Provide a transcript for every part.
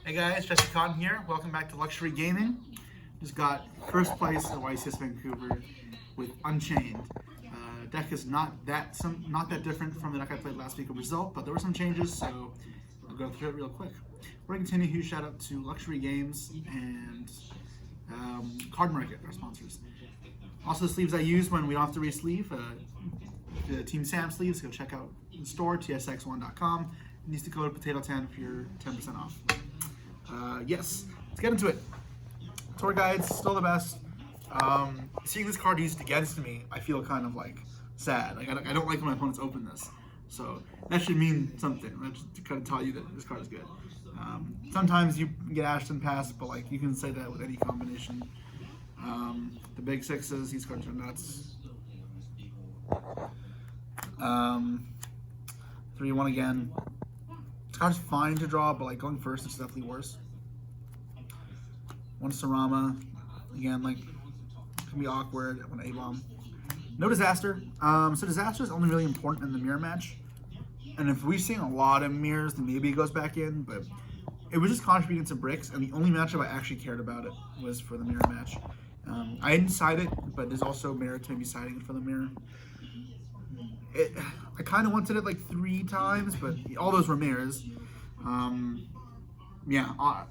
Hey guys, Kotton here. Welcome back to Luxury Gaming. Just got first place at YCS Vancouver with Unchained. Deck is not that different from the deck I played last week in Brazil, but there were some changes, so I'll go through it real quick. We're going to continue. Huge shout out to Luxury Games and Card Market, our sponsors. Also, the sleeves I use when we don't have to re-sleeve, the Team Sam sleeves. Go check out the store, tsx1.com. Use the code POTATO10 for your 10% off. Yes, let's get into it. Tour guides, still the best. Seeing this card used against me, I feel kind of like sad. Like I don't like when my opponents open this. So that should mean something. That should kind of tell you that this card is good. Sometimes you get Ashton passed, but like you can say that with any combination. The big sixes, these cards are nuts. 3-1 again. This card's fine to draw, but like going first, it's definitely worse. 1 Sarama, again, like can be awkward when A-bomb. No disaster. So disaster is only really important in the mirror match, and if we're seeing a lot of mirrors, then maybe it goes back in. But it was just contributing to bricks, and the only matchup I actually cared about it was for the mirror match. I didn't side it, but there's also merit to maybe siding it for the mirror. I kind of wanted it like 3 times, but all those were mirrors. Yeah.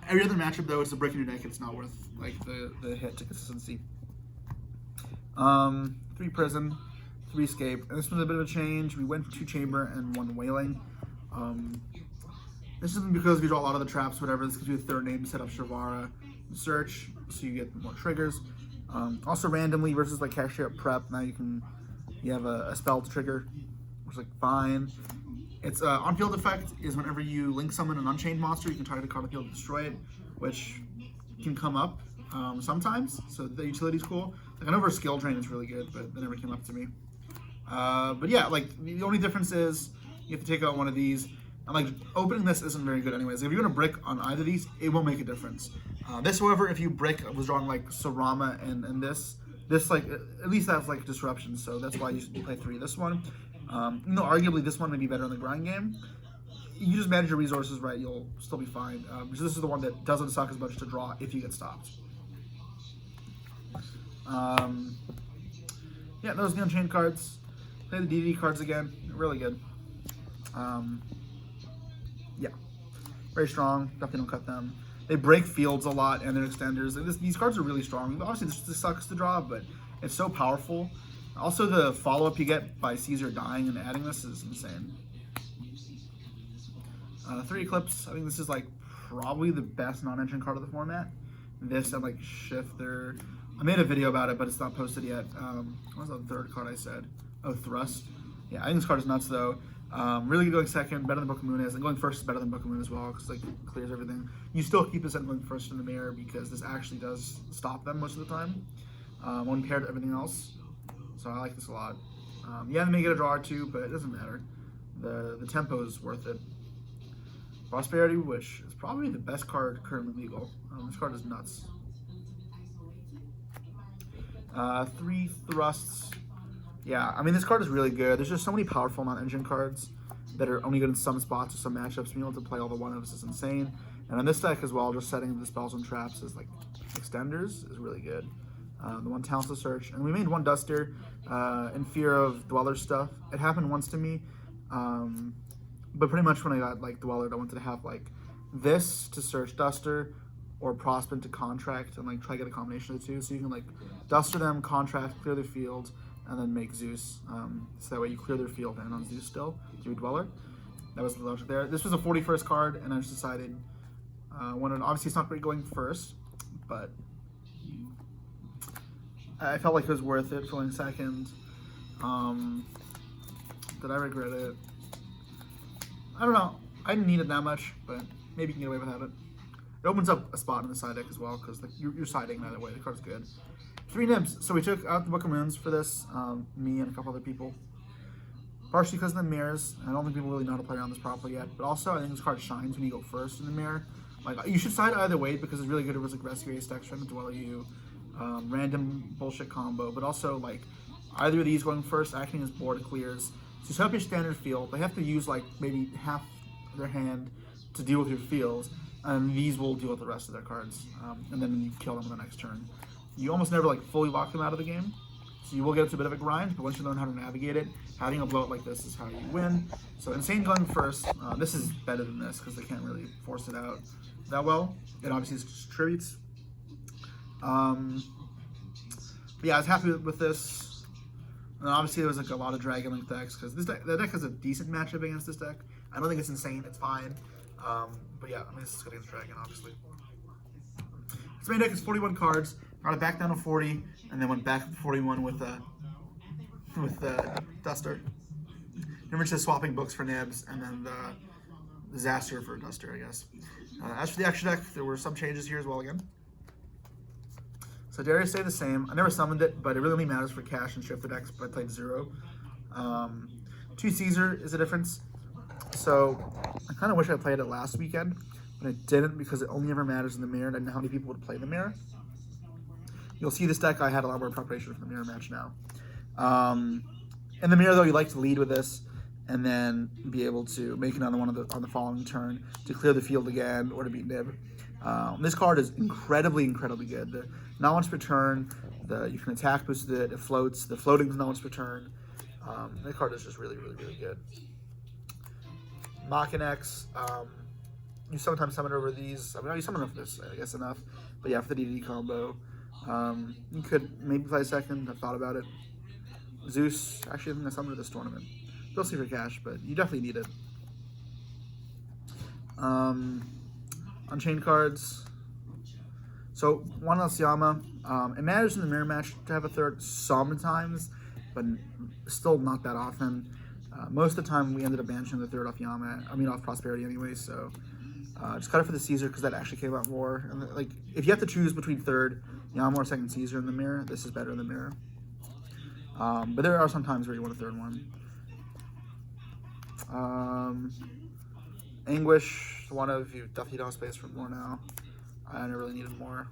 Every other matchup though, it's a brick in your deck. It's not worth like the hit to consistency. 3 prison, 3 escape, and this was a bit of a change. We went 2 chamber and 1 wailing. This is because we draw a lot of the traps, whatever. This gives you a third name to set up Shavara search, so you get more triggers. Also randomly versus like cashier prep. Now you have a spell to trigger, which is like fine. It's on field effect is whenever you link summon an Unchained monster, you can target a card on the field and destroy it, which can come up sometimes. So the utility's cool. Like I know for skill drain it's really good, but that never came up to me. But yeah, like the only difference is you have to take out one of these. And like opening this isn't very good anyways. If you're gonna brick on either of these, it won't make a difference. This, however, if you brick was drawing like Sarama and this like at least that's like disruption. So that's why you play 3 this one. Arguably this one may be better in the grind game. You just manage your resources right, you'll still be fine. Because this is the one that doesn't suck as much to draw if you get stopped. Yeah, those are the Unchained cards. Play the DD cards again, really good. Yeah, very strong. Definitely don't cut them. They break fields a lot and they're extenders. And these cards are really strong. Obviously, this sucks to draw, but it's so powerful. Also, the follow-up you get by Caesar dying and adding this is insane. 3 Eclipse. I think this is like probably the best non-engine card of the format. This and like Shifter. I made a video about it, but it's not posted yet. What was the third card I said? Oh, Thrust. Yeah, I think this card is nuts though. Really good going second, better than Book of Moon is, and going first is better than Book of Moon as well because like clears everything. You still keep this at going first in the mirror because this actually does stop them most of the time when paired to everything else. So I like this a lot. Yeah, they may get a draw or 2, but it doesn't matter. The tempo is worth it. Prosperity, which is probably the best card currently legal. This card is nuts. 3 Thrusts. Yeah, I mean, this card is really good. There's just so many powerful non-engine cards that are only good in some spots or some matchups. Being able to play all the 1-ofs is insane. And on this deck as well, just setting the spells and traps as like extenders is really good. The 1 Talentless Search. And we made 1 Duster in fear of Dweller stuff. It happened once to me. But pretty much when I got like Dweller, I wanted to have like this to search Duster or Prospin to contract and like try to get a combination of the 2. So you can like Duster them, contract, clear their field, and then make Zeus. So that way you clear their field and on Zeus still through Dweller. That was the logic there. This was a 41st card, and I just decided obviously it's not great going first, but I felt like it was worth it for going second. Did I regret it? I don't know. I didn't need it that much, but maybe you can get away without it. It opens up a spot in the side deck as well because like, you're siding either way. The card's good. 3 Nibs. So we took out the Book of Moons for this, me and a couple other people. Partially because of the mirrors. I don't think people really know how to play around this properly yet. But also, I think this card shines when you go first in the mirror. Like you should side either way because it's really good. It was like Rescue Ace decks trying to dwell you, random bullshit combo. But also like either of these going first, acting as board clears. So you set up your standard field. They have to use like maybe half their hand to deal with your fields. and these will deal with the rest of their cards, and then you kill them on the next turn. You almost never like fully lock them out of the game, so you will get into a bit of a grind, but once you learn how to navigate it, having a blowout like this is how you win. So Insane going first. This is better than this because they can't really force it out that well. It obviously distributes. But yeah, I was happy with this. And obviously there was like a lot of Dragon Link decks because the deck has a decent matchup against this deck. I don't think it's insane, it's fine. But yeah, I mean, this is good against Dragon, obviously. This main deck is 41 cards. Brought it back down to 40, and then went back to 41 with Duster. Remember, just swapping books for nibs, and then the Disaster for Duster, I guess. As for the extra deck, there were some changes here as well again. So Darius stayed the same. I never summoned it, but it really only matters for cash and shift the decks, but I played 0. 2 Caesar is a difference. So I kind of wish I played it last weekend, but I didn't because it only ever matters in the mirror, and I didn't know how many people would play the mirror. You'll see this deck, I had a lot more preparation for the mirror match now. In the mirror, though, you like to lead with this and then be able to make another one on the following turn to clear the field again or to beat Nib. This card is incredibly, incredibly good. Not once per turn, you can attack boost it, it floats, the floating is not once per turn. This card is just really, really, really good. Machinex, you sometimes summon over these. I mean, you summon over this, I guess, enough. But yeah, for the DD combo. You could maybe play a second. I've thought about it. Zeus, actually, I think I summoned this tournament. They'll see for cash, but you definitely need it. Unchained cards. So, one Elsiyama. It matters in the mirror match to have a third sometimes, but still not that often. Most of the time, we ended up banishing the third off off Prosperity anyway, so just cut it for the Caesar because that actually came out more. And like, if you have to choose between third Yama or second Caesar in the mirror, this is better in the mirror. But there are some times where you want a third one. Anguish, one of you definitely don't have space for more now. I really needed more.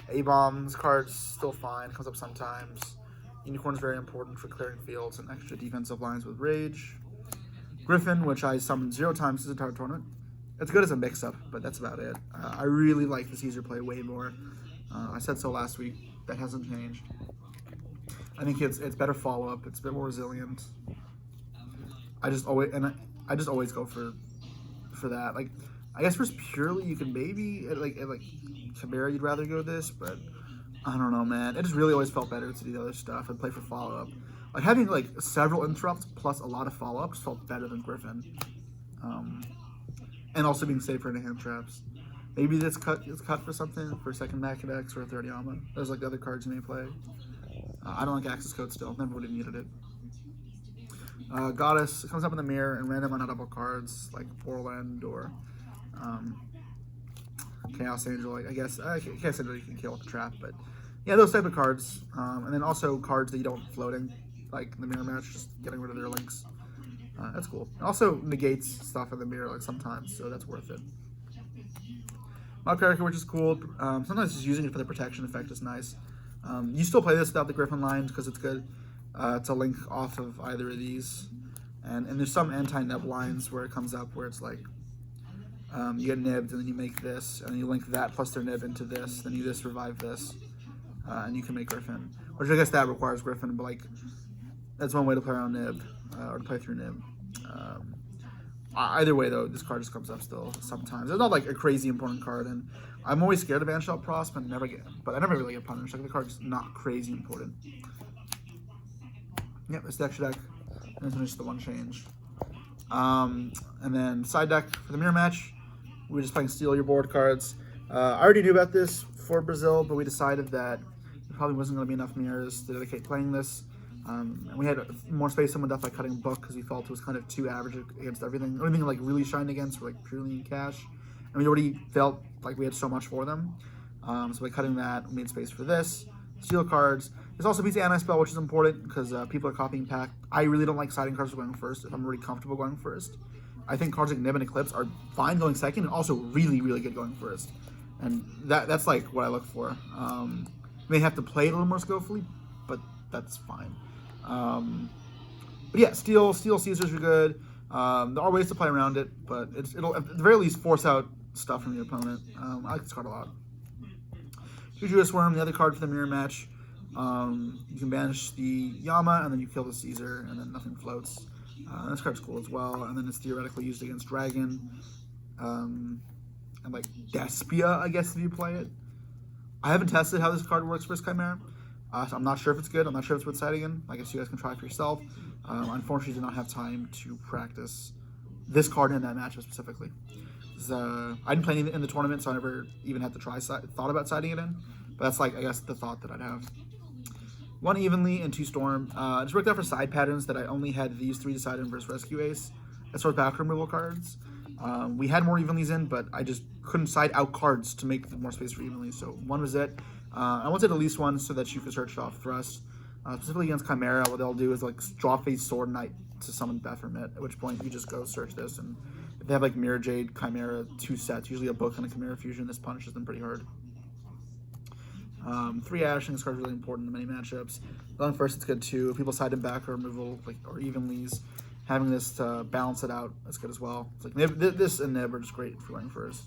A-Bombs card's still fine, comes up sometimes. Unicorn is very important for clearing fields and extra defensive lines with Rage. Griffin, which I summoned 0 times this entire tournament. It's good as a mix-up, but that's about it. I really like the Caesar play way more. I said so last week. That hasn't changed. I think it's better follow-up. It's a bit more resilient. I just always go for that. Like, I guess for purely you can maybe like Chimera you'd rather go this, but I don't know, man. It just really always felt better to do the other stuff and play for follow-up. Like having like several interrupts plus a lot of follow-ups felt better than Griffin. And also being safer in hand traps. Maybe it's cut for something, for a second Machinex or a third Yama. There's like other cards you may play. I don't like Access Code still. Never would have needed it. Goddess comes up in the mirror and random unhittable cards like Orland or Chaos Angel. I guess Chaos Angel you can kill with the trap, but yeah, those type of cards. And then also cards that you don't floating, like the mirror match, just getting rid of their links. That's cool. It also negates stuff in the mirror like sometimes, so that's worth it. Mob Character, which is cool. Sometimes just using it for the protection effect is nice. You still play this without the Griffin lines because it's good to link off of either of these. And there's some anti-nib lines where it comes up where it's like you get nibbed and then you make this and then you link that plus their nib into this, then you just revive this, and you can make Griffin. Which I guess that requires Griffin, but like that's one way to play around nib or to play through nib. Either way though, this card just comes up still sometimes. It's not like a crazy important card, and I'm always scared of Banshot Pross, but I never really get punished. Like the card's not crazy important. Yep, it's the extra deck. And finish the one change. And then side deck for the mirror match. We were just playing Steal Your Board cards. I already knew about this for Brazil, but we decided that there probably wasn't going to be enough mirrors to dedicate playing this. And we had more space on Death by cutting book because we felt it was kind of too average against everything. The only thing like really shined against were like purely in cash. And we already felt like we had so much for them. So by cutting that, we made space for this. Steal cards. There's also beats anti-spell, which is important because people are copying pack. I really don't like siding cards going first if I'm really comfortable going first. I think cards like Nib and Eclipse are fine going second and also really, really good going first. And that's like what I look for. You may have to play it a little more skillfully, but that's fine. But yeah, Steal Caesars are good. There are ways to play around it, but it'll at the very least force out stuff from your opponent. I like this card a lot. Yugioh Swarm, the other card for the mirror match. You can banish the Yama, and then you kill the Caesar, and then nothing floats. This card's cool as well, and then it's theoretically used against Dragon. And like Despia, I guess, if you play it. I haven't tested how this card works versus Chimera. So I'm not sure if it's good. I'm not sure if it's worth siding in. I guess you guys can try for yourself. Unfortunately, I did not have time to practice this card in that matchup specifically. I didn't play any in the tournament, so I never even had to thought about siding it in. But that's like, I guess, the thought that I'd have. 1 Evenly and 2 Storm. Just worked out for side patterns that I only had these 3 to side in versus Rescue Ace. As far as back removal cards. We had more Evenlies in, but I just couldn't side out cards to make more space for Evenlies. So 1 was it. I wanted at least 1 so that you could search off Thrust. Specifically against Chimera, what they'll do is like draw face Sword Knight to summon Baphomet, at which point you just go search this. And if they have like Mirror Jade, Chimera, 2 sets, usually a book and a Chimera Fusion, this punishes them pretty hard. 3 Ashing, this card's really important in many matchups. Going first, it's good too. If people side him back or removal, like or Evenlies, having this to balance it out, that's good as well. It's like this and Nib are just great for going first.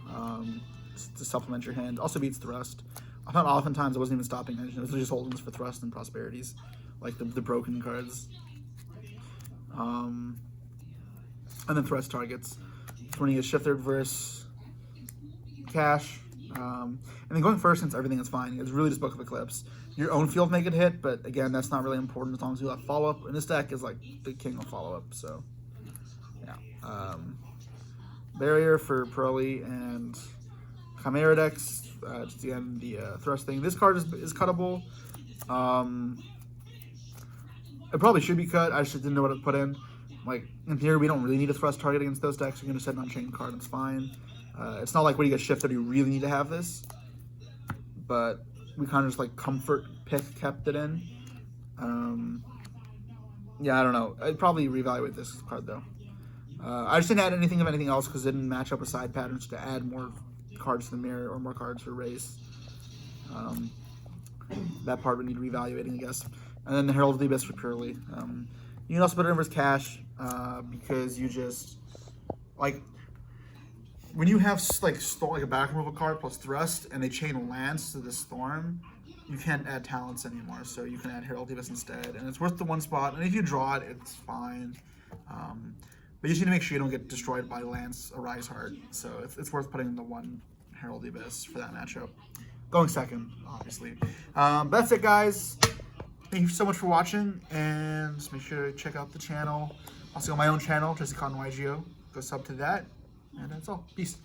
To supplement your hand. Also beats Thrust. I found oftentimes I wasn't even stopping. I was just holding this for Thrust and Prosperities, like the broken cards. And then Thrust targets. When you get Shifted versus Cash. And then going first, since everything is fine, it's really just Book of Eclipse. Your own field may get hit, but again, that's not really important as long as you have follow-up. And this deck is like the king of follow-up, so yeah. Barrier for Pearly and Chimera decks. Just again, the Thrust thing. This card is cuttable. It probably should be cut. I just didn't know what to put in. Like, in theory, we don't really need a Thrust target against those decks. You're going to set an Unchained card, it's fine. It's not like when you get shifted, you really need to have this. But we kind of just like comfort pick kept it in. Yeah, I don't know. I'd probably reevaluate this card though. I just didn't add anything of anything else because it didn't match up with side patterns to add more cards to the mirror or more cards for race. That part would need reevaluating, I guess. And then the Herald of the Abyss for Purely. You can also put it in versus Cash because you just like when you have like a back removal card plus Thrust and they chain lands to the Storm, you can't add talents anymore. So you can add Herald of the Abyss instead, and it's worth the 1 spot. And if you draw it, it's fine. But you just need to make sure you don't get destroyed by Lance Arise Heart. So it's worth putting the 1 Herald of the Abyss for that matchup. Going second, obviously. That's it, guys. Thank you so much for watching, and just make sure to check out the channel. Also on my own channel, Kotton Yugioh. Go sub to that, and that's all. Peace.